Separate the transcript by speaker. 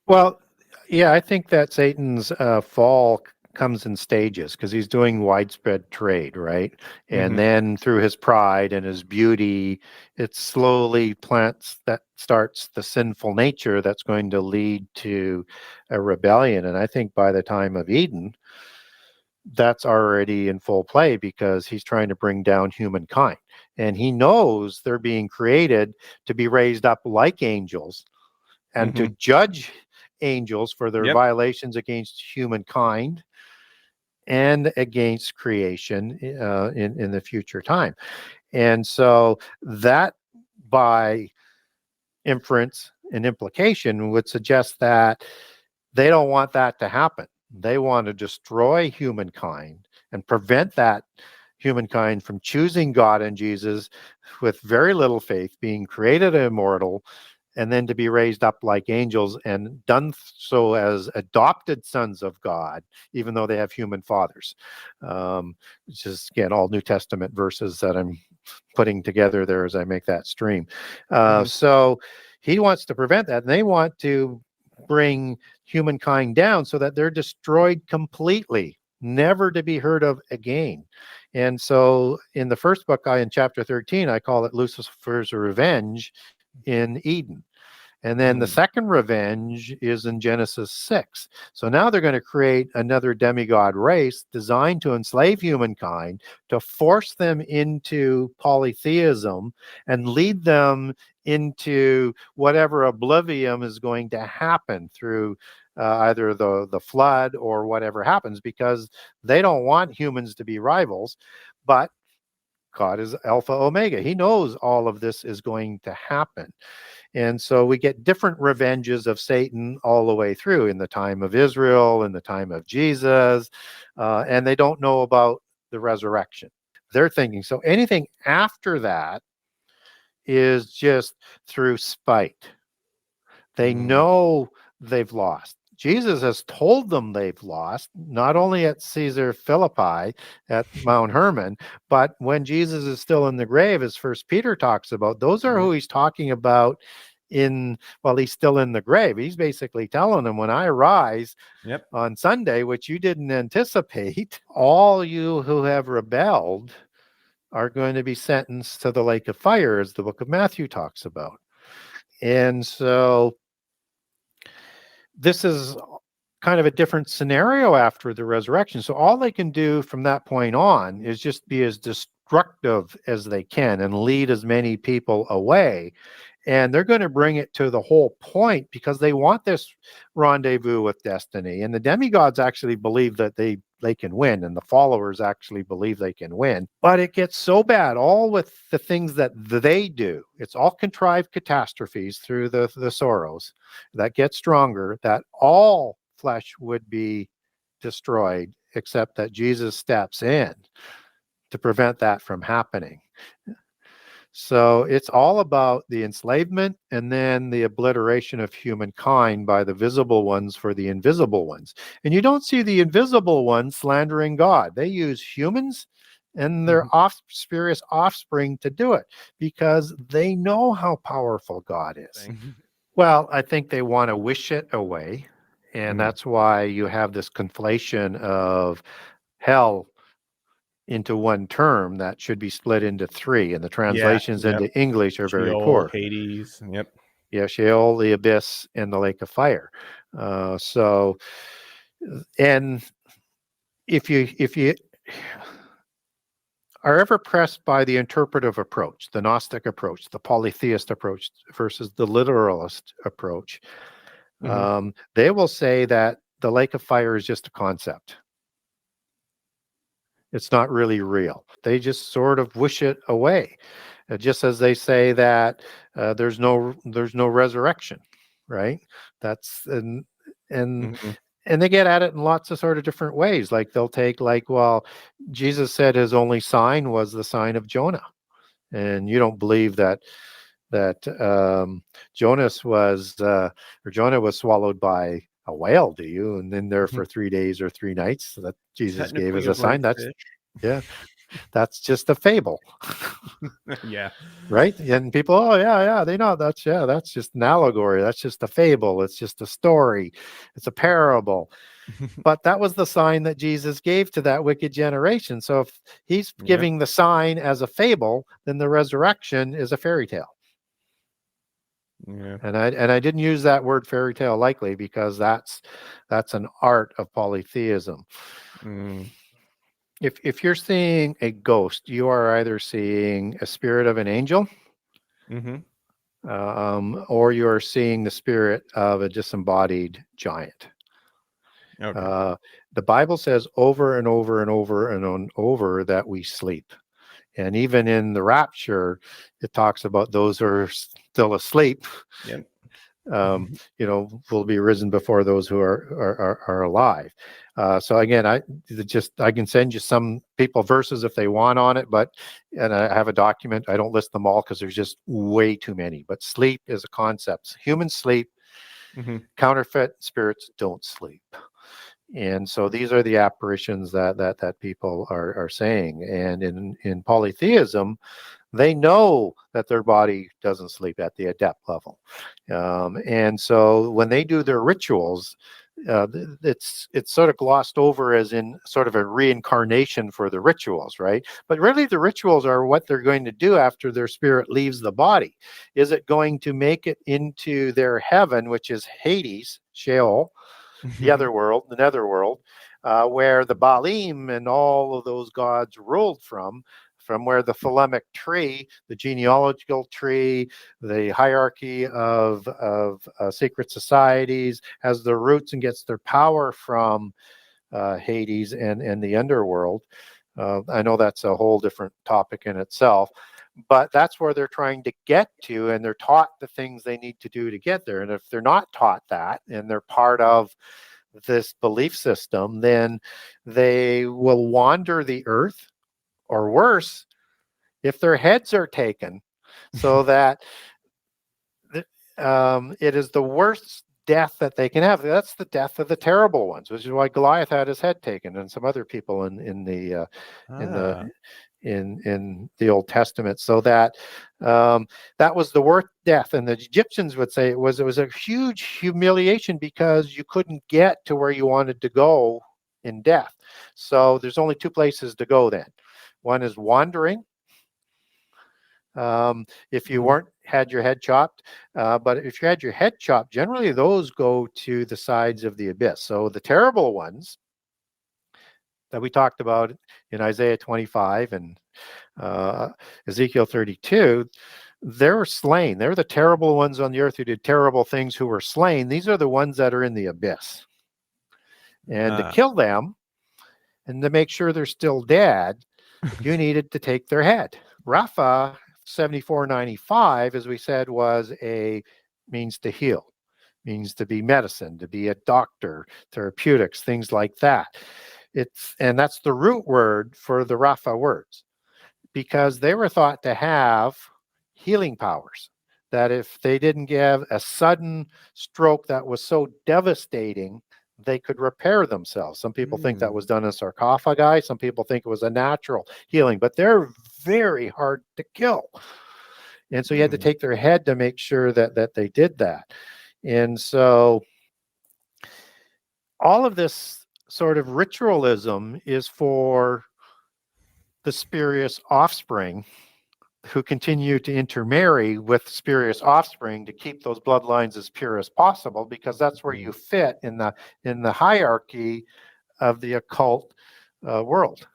Speaker 1: Well, yeah, I think that Satan's fall comes in stages because he's doing widespread trade, right? And
Speaker 2: Mm-hmm.
Speaker 1: then through his pride and his beauty, it slowly plants that starts the sinful nature that's going to lead to a rebellion. And I think by the time of Eden, that's already in full play because he's trying to bring down humankind. And he knows they're being created to be raised up like angels and to
Speaker 2: Mm-hmm.
Speaker 1: judge angels for their
Speaker 2: Yep.
Speaker 1: violations against humankind and against creation in the future time. And so that, by inference and implication, would suggest that they don't want that to happen. They want to destroy humankind and prevent that humankind from choosing God and Jesus with very little faith, being created immortal, and then to be raised up like angels and done so as adopted sons of God, even though they have human fathers. Which is, again, all New Testament verses that I'm putting together there as I make that stream.
Speaker 2: Mm-hmm.
Speaker 1: So he wants to prevent that, and they want to bring humankind down so that they're destroyed completely, never to be heard of again. And so in the first book, in chapter 13, I call it Lucifer's revenge in Eden. And then the
Speaker 2: Mm.
Speaker 1: second revenge is in Genesis 6. So now they're going to create another demigod race designed to enslave humankind, to force them into polytheism and lead them into whatever oblivion is going to happen through either the flood or whatever happens, because they don't want humans to be rivals. But God is Alpha Omega. He knows all of this is going to happen. And so we get different revenges of Satan all the way through, in the time of Israel, in the time of Jesus, and they don't know about the resurrection. They're thinking so anything after that is just through spite. They
Speaker 2: Mm.
Speaker 1: know they've lost. Jesus has told them they've lost, not only at Caesar Philippi, at Mount Hermon, but when Jesus is still in the grave, as First Peter talks about. Those are
Speaker 2: Yep.
Speaker 1: who he's talking about while he's still in the grave. He's basically telling them, when I arise
Speaker 2: Yep.
Speaker 1: on Sunday, which you didn't anticipate, all you who have rebelled are going to be sentenced to the lake of fire, as the book of Matthew talks about. And so this is kind of a different scenario after the resurrection. So all they can do from that point on is just be as destructive as they can and lead as many people away. And they're going to bring it to the whole point because they want this rendezvous with destiny. And the demigods actually believe that they can win, and the followers actually believe they can win. But it gets so bad, all with the things that they do. It's all contrived catastrophes through the sorrows that get stronger, that all flesh would be destroyed, except that Jesus steps in to prevent that from happening. So it's all about the enslavement and then the obliteration of humankind by the visible ones for the invisible ones. And you don't see the invisible ones slandering God. They use humans and their
Speaker 2: Mm-hmm.
Speaker 1: spurious offspring to do it because they know how powerful God is.
Speaker 2: Thing.
Speaker 1: Well, I think they want to wish it away. And
Speaker 2: Mm.
Speaker 1: that's why you have this conflation of hell into one term that should be split into three. And the
Speaker 2: Yeah.
Speaker 1: translations
Speaker 2: Yep.
Speaker 1: into English are very
Speaker 2: Sheol,
Speaker 1: poor.
Speaker 2: Hades. Yep.
Speaker 1: Yeah, Sheol, the abyss, and the lake of fire. So, and if you are ever pressed by the interpretive approach, the Gnostic approach, the polytheist approach versus the literalist approach,
Speaker 2: Mm-hmm.
Speaker 1: they will say that the lake of fire is just a concept. It's not really real. They just sort of wish it away, just as they say that there's no resurrection, right? That's and
Speaker 2: Mm-hmm.
Speaker 1: and they get at it in lots of sort of different ways. Like they'll take, like, well, Jesus said his only sign was the sign of Jonah, and you don't believe that Jonas was or Jonah was swallowed by a whale, do you? And then there
Speaker 2: Mm-hmm.
Speaker 1: for 3 days or 3 nights, so that Jesus gave
Speaker 2: Technically
Speaker 1: as
Speaker 2: a
Speaker 1: a sign.
Speaker 2: great
Speaker 1: That's
Speaker 2: fish.
Speaker 1: yeah. That's just a fable.
Speaker 2: Yeah.
Speaker 1: Right? And people, oh yeah, they know that's just an allegory. That's just a fable. It's just a story. It's a parable. But that was the sign that Jesus gave to that wicked generation. So if he's
Speaker 2: Yep.
Speaker 1: giving the sign as a fable, then the resurrection is a fairy tale.
Speaker 2: Yeah.
Speaker 1: And I didn't use that word fairy tale lightly, because that's an art of polytheism.
Speaker 2: Mm.
Speaker 1: If you're seeing a ghost, you are either seeing a spirit of an angel,
Speaker 2: Mm-hmm.
Speaker 1: or you're seeing the spirit of a disembodied giant.
Speaker 2: Okay.
Speaker 1: The Bible says over and over and over and over that we sleep. And even in the rapture, it talks about those who are still asleep,
Speaker 2: Yep.
Speaker 1: will be risen before those who are alive. So again, I can send you some people verses if they want on it, and I have a document. I don't list them all because there's just way too many. But sleep is a concept. Humans sleep.
Speaker 2: Mm-hmm.
Speaker 1: Counterfeit spirits don't sleep. And so these are the apparitions that people are saying. And in polytheism, they know that their body doesn't sleep at the adept level. And so when they do their rituals, it's sort of glossed over as in sort of a reincarnation for the rituals, right? But really the rituals are what they're going to do after their spirit leaves the body. Is it going to make it into their heaven, which is Hades, Sheol, the other world, the netherworld, where the Baalim and all of those gods ruled from where the Phalemic tree, the genealogical tree, the hierarchy of secret societies, has their roots and gets their power from Hades and the underworld. I know that's a whole different topic in itself, but that's where they're trying to get to, and they're taught the things they need to do to get there. And if they're not taught that, and they're part of this belief system, then they will wander the earth, or worse, if their heads are taken, so that it is the worst death that they can have. That's the death of the terrible ones, which is why Goliath had his head taken, and some other people in the
Speaker 2: Ah.
Speaker 1: in the Old Testament. So that that was the worst death, and the Egyptians would say it was a huge humiliation because you couldn't get to where you wanted to go in death. So there's only two places to go then. One is wandering. If you
Speaker 2: Mhm.
Speaker 1: weren't had your head chopped, but if you had your head chopped, generally those go to the sides of the abyss. So the terrible ones that we talked about in Isaiah 25 and Ezekiel 32, they were slain. They're the terrible ones on the earth who did terrible things, who were slain. These are the ones that are in the abyss. And to
Speaker 2: Ah.
Speaker 1: kill them and to make sure they're still dead, you needed to take their head. Rapha 7495, as we said, means to heal, means to be medicine, to be a doctor, therapeutics, things like that. And that's the root word for the Rapha words, because they were thought to have healing powers. That if they didn't give a sudden stroke that was so devastating, they could repair themselves. Some people think that was done in sarcophagi. Some people think it was a natural healing, but they're very hard to kill. And so you had to take their head to make sure that they did that. And so all of this sort of ritualism is for the spurious offspring who continue to intermarry with spurious offspring to keep those bloodlines as pure as possible, because that's where you fit in the hierarchy of the occult world.